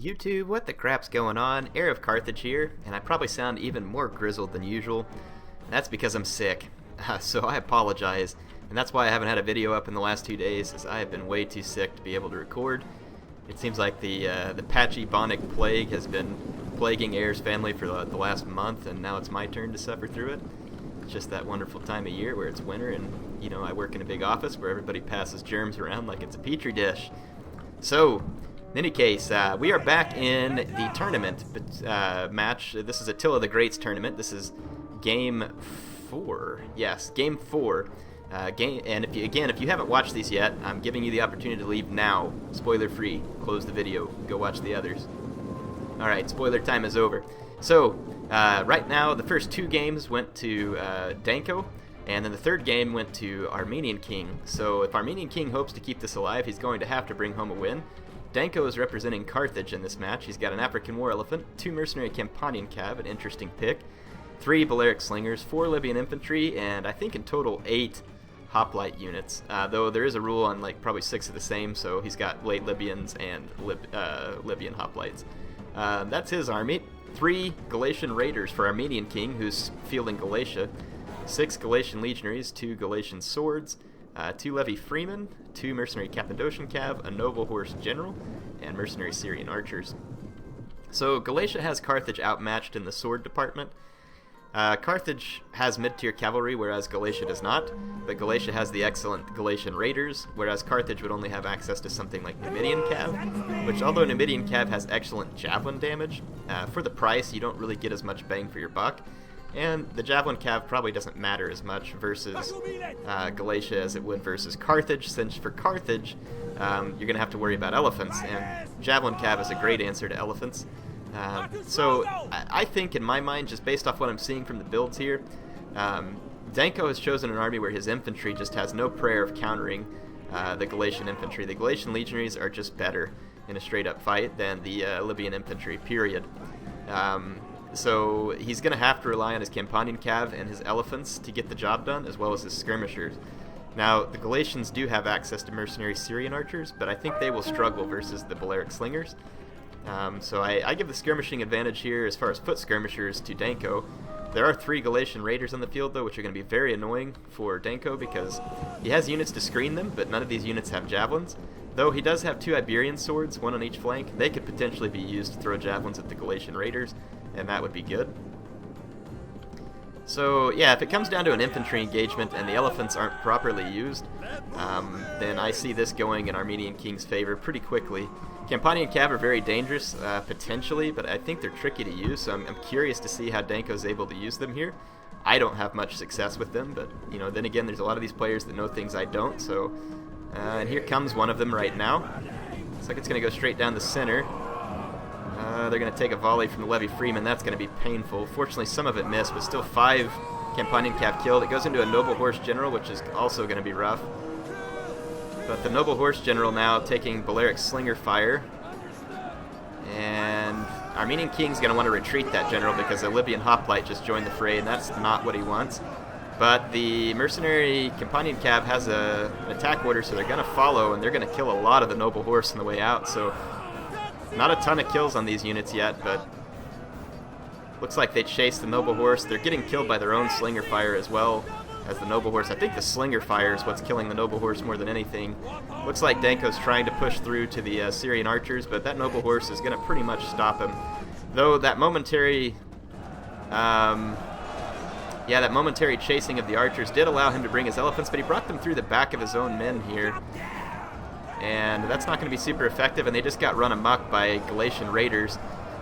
YouTube, what the crap's going on? HeirofCarthage here, and I probably sound even more grizzled than usual. That's because I'm sick, so I apologize, and that's why I haven't had a video up in the last 2 days, as I have been way too sick to be able to record. It seems like the patchy bonic plague has been plaguing Air's family for the last month, and now it's my turn to suffer through it. It's just that wonderful time of year where it's winter, and you know, I work in a big office where everybody passes germs around like it's a petri dish. So, in any case, we are back in the tournament match. This is Attila the Great's tournament. This is game 4. Yes, game 4. And if you haven't watched these yet, I'm giving you the opportunity to leave now. Spoiler free. Close the video. Go watch the others. Alright, spoiler time is over. So, right now, the first 2 games went to Danko, and then the third game went to Armenian King. So if Armenian King hopes to keep this alive, he's going to have to bring home a win. Danko is representing Carthage in this match. He's got an African War Elephant, 2 Mercenary Campanian Cav, an interesting pick, 3 Balearic Slingers, 4 Libyan Infantry, and I think in total 8 Hoplite units. Though there is a rule on like probably 6 of the same, so he's got late Libyans and Libyan Hoplites. That's his army. 3 Galatian Raiders for Armenian King, who's fielding Galatia. 6 Galatian Legionaries, 2 Galatian Swords, 2 Levy Freemen, 2 Mercenary Cappadocian Cav, a Noble Horse General, and Mercenary Syrian Archers. So Galatia has Carthage outmatched in the sword department. Carthage has mid-tier cavalry, whereas Galatia does not, but Galatia has the excellent Galatian Raiders, whereas Carthage would only have access to something like Numidian Cav, which although Numidian Cav has excellent javelin damage, for the price you don't really get as much bang for your buck. And the Javelin Cav probably doesn't matter as much versus Galatia as it would versus Carthage, since for Carthage, you're going to have to worry about elephants, and Javelin Cav is a great answer to elephants. So I think, in my mind, just based off what I'm seeing from the builds here, Danko has chosen an army where his infantry just has no prayer of countering the Galatian infantry. The Galatian legionaries are just better in a straight-up fight than the Libyan infantry, period. So he's going to have to rely on his Campanian Cav and his elephants to get the job done, as well as his skirmishers. Now, the Galatians do have access to mercenary Syrian archers, but I think they will struggle versus the Balearic Slingers. So I give the skirmishing advantage here as far as foot skirmishers to Danko. There are 3 Galatian Raiders on the field, though, which are going to be very annoying for Danko because he has units to screen them, but none of these units have javelins. Though he does have 2 Iberian swords, 1 on each flank. They could potentially be used to throw javelins at the Galatian Raiders, and that would be good. So yeah, if it comes down to an infantry engagement and the elephants aren't properly used, then I see this going in Armenian King's favor pretty quickly. Campanian Cav are very dangerous, potentially, but I think they're tricky to use, so I'm curious to see how Danko's able to use them here. I don't have much success with them, but you know, then again, there's a lot of these players that know things I don't, so... and here comes one of them right now. Looks like it's going to go straight down the center. They're going to take a volley from the Levy Freeman. That's going to be painful. Fortunately, some of it missed, but still 5 Campanian Cav killed. It goes into a Noble Horse General, which is also going to be rough. But the Noble Horse General now taking Balearic Slinger fire. And Armenian King's going to want to retreat that general because the Libyan Hoplite just joined the fray, and that's not what he wants. But the Mercenary Campanian Cav has an attack order, so they're going to follow, and they're going to kill a lot of the Noble Horse on the way out. So not a ton of kills on these units yet, but looks like they chased the Noble Horse. They're getting killed by their own Slinger fire as well as the Noble Horse. I think the Slinger fire is what's killing the Noble Horse more than anything. Looks like Danko's trying to push through to the Syrian archers, but that Noble Horse is going to pretty much stop him. Though that momentary... that momentary chasing of the archers did allow him to bring his elephants, but he brought them through the back of his own men here. And that's not going to be super effective, and they just got run amok by Galatian Raiders.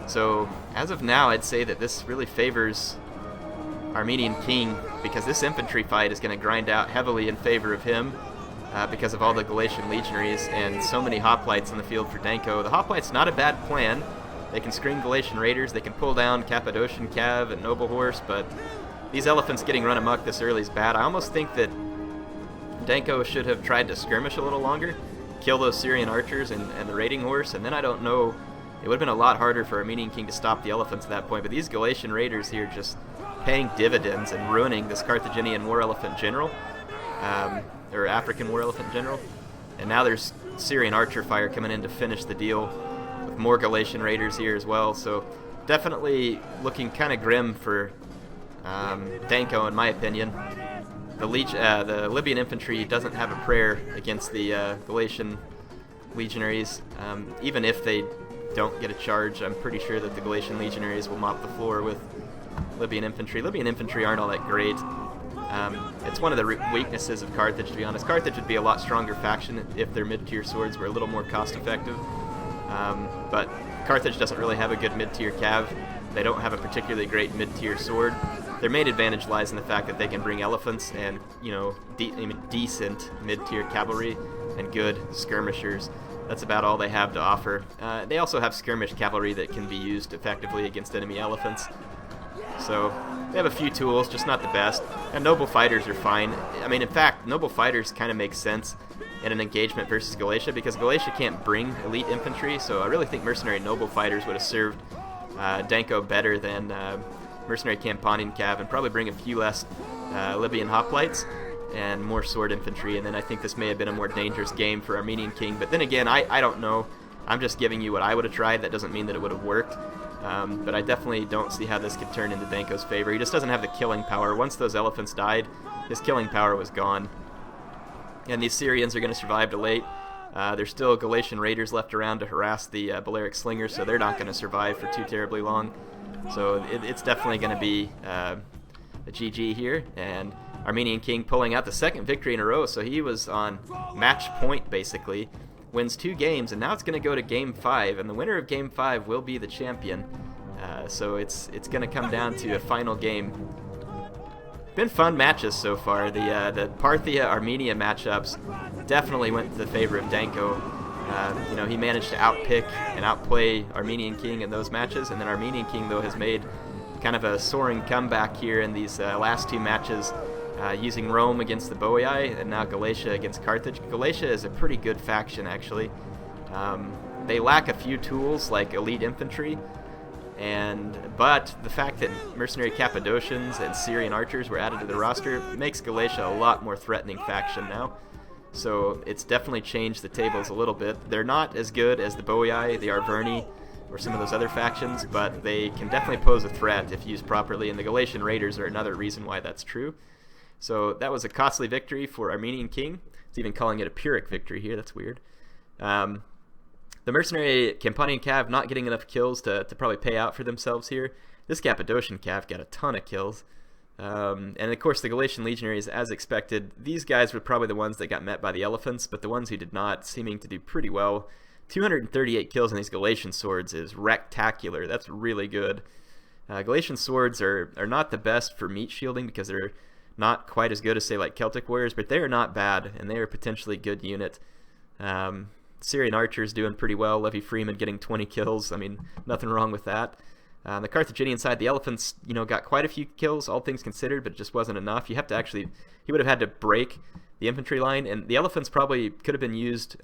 So, as of now, I'd say that this really favors Armenian King, because this infantry fight is going to grind out heavily in favor of him because of all the Galatian legionaries and so many hoplites in the field for Danko. The hoplite's not a bad plan. They can screen Galatian Raiders, they can pull down Cappadocian Cav and Noble Horse, but these elephants getting run amok this early is bad. I almost think that Danko should have tried to skirmish a little longer, kill those Syrian archers and the raiding horse, and then I don't know, it would have been a lot harder for Armenian King to stop the elephants at that point, but these Galatian Raiders here just paying dividends and ruining this Carthaginian War Elephant General, or African War Elephant General, and now there's Syrian archer fire coming in to finish the deal. with more Galatian raiders here as well. So definitely looking kind of grim for Danko, in my opinion. The Libyan infantry doesn't have a prayer against the Galatian legionaries. Even if they don't get a charge, I'm pretty sure that the Galatian legionaries will mop the floor with Libyan infantry. Libyan infantry aren't all that great. It's one of the weaknesses of Carthage, to be honest. Carthage would be a lot stronger faction if their mid-tier swords were a little more cost-effective. But Carthage doesn't really have a good mid-tier cav. They don't have a particularly great mid-tier sword. Their main advantage lies in the fact that they can bring elephants and, you know, decent mid-tier cavalry and good skirmishers. That's about all they have to offer. They also have skirmish cavalry that can be used effectively against enemy elephants. So they have a few tools, just not the best. And noble fighters are fine. I mean, in fact, noble fighters kind of make sense in an engagement versus Galatia, because Galatia can't bring elite infantry, so I really think mercenary noble fighters would have served Danko better than mercenary Campanian cav, and probably bring a few less Libyan hoplites and more sword infantry, and then I think this may have been a more dangerous game for Armenian King. But then again, I don't know. I'm just giving you what I would have tried. That doesn't mean that it would have worked. But I definitely don't see how this could turn into Danko's favor. He just doesn't have the killing power. Once those elephants died, his killing power was gone. And these Syrians are going to survive to late. There's still Galatian raiders left around to harass the Balearic slingers, so they're not going to survive for too terribly long. So it's definitely going to be a GG here. And Armenian King pulling out the second victory in a row, so he was on match point basically. Wins 2 games, and now it's going to go to Game 5, and the winner of Game 5 will be the champion. So it's going to come down to a final game. Been fun matches so far. The Parthia-Armenia matchups definitely went to the favor of Danko. You know, he managed to outpick and outplay Armenian King in those matches, and then Armenian King, though, has made kind of a soaring comeback here in these last 2 matches. Using Rome against the Boii, and now Galatia against Carthage. Galatia is a pretty good faction, actually. They lack a few tools like elite infantry, but the fact that mercenary Cappadocians and Syrian archers were added to the roster makes Galatia a lot more threatening faction now. So it's definitely changed the tables a little bit. They're not as good as the Boii, the Arverni, or some of those other factions, but they can definitely pose a threat if used properly, and the Galatian raiders are another reason why that's true. So that was a costly victory for Armenian King. It's even calling it a Pyrrhic victory here. That's weird. The mercenary Campanian cav not getting enough kills to probably pay out for themselves here. This Cappadocian cav got a ton of kills. And of course the Galatian legionaries, as expected, these guys were probably the ones that got met by the elephants, but the ones who did not seeming to do pretty well. 238 kills on these Galatian swords is rectacular. That's really good. Galatian swords are not the best for meat shielding because they're not quite as good as, say, like Celtic warriors, but they are not bad, and they are potentially good unit. Syrian archers doing pretty well. Levy Freeman getting 20 kills. I mean, nothing wrong with that. On the Carthaginian side, the elephants, you know, got quite a few kills, all things considered, but it just wasn't enough. You have to actually, he would have had to break the infantry line, and the elephants probably could have been used,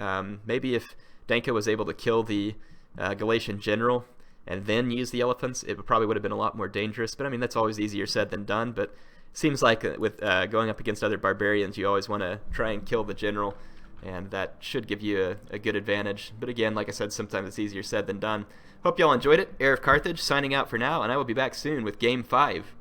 maybe if Danko was able to kill the Galatian general and then use the elephants, it probably would have been a lot more dangerous. But I mean, that's always easier said than done. But seems like with going up against other barbarians, you always want to try and kill the general, and that should give you a good advantage. But again, like I said, sometimes it's easier said than done. Hope y'all enjoyed it. HeirofCarthage signing out for now, and I will be back soon with Game 5.